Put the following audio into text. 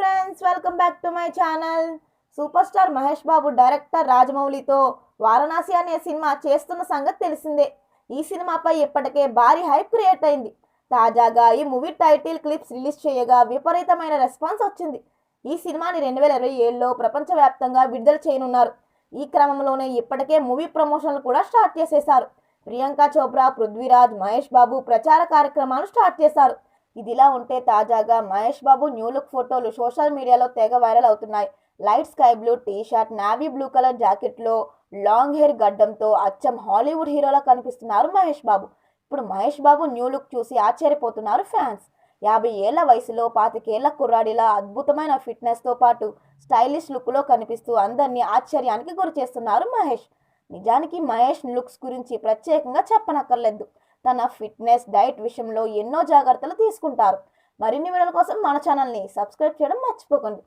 Friends, welcome back to my channel. Superstar Mahesh Babu director రాజమౌళితో వారణాసి అనే cinema చేస్తున్న సంగతి తెలిసిందే. ఈ సినిమాపై ఇప్పటికే భారీ హైప్ క్రియేట్ అయింది. తాజాగా ఈ మూవీ టైటిల్ క్లిప్స్ రిలీజ్ చేయగా విపరీతమైన రెస్పాన్స్ వచ్చింది. ఈ సినిమాని 2027లో ప్రపంచవ్యాప్తంగా విడుదల చేయనున్నారు. ఈ క్రమంలోనే ఇప్పటికే మూవీ ప్రమోషన్లు కూడా స్టార్ట్ చేసేశారు. ప్రియాంక చోప్రా, పృథ్వీరాజ్, మహేష్ బాబు ప్రచార కార్యక్రమాలు స్టార్ట్ చేశారు. ఇదిలా ఉంటే తాజాగా మహేష్ బాబు న్యూ లుక్ ఫోటోలు సోషల్ మీడియాలో తెగ వైరల్ అవుతున్నాయి. Light sky blue T shirt, navy blue colour జాకెట్లో లాంగ్ హెయిర్ గడ్డంతో అచ్చం హాలీవుడ్ హీరోలా కనిపిస్తున్నారు మహేష్ బాబు. ఇప్పుడు మహేష్ బాబు న్యూ లుక్ చూసి ఆశ్చర్యపోతున్నారు ఫ్యాన్స్. 50 ఏళ్ల వయసులో 25 ఏళ్ల కుర్రాడిలా అద్భుతమైన ఫిట్నెస్తో పాటు స్టైలిష్ లుక్లో కనిపిస్తూ అందరినీ ఆశ్చర్యానికి గురి చేస్తున్నారు మహేష్. నిజానికి మహేష్ లుక్స్ గురించి ప్రత్యేకంగా చెప్పనక్కర్లేదు. తన ఫిట్నెస్, డైట్ విషయంలో ఎన్నో జాగ్రత్తలు తీసుకుంటారు. మరిన్ని వీడియోల కోసం మన ఛానల్ని సబ్స్క్రైబ్ చేయడం మర్చిపోకండి.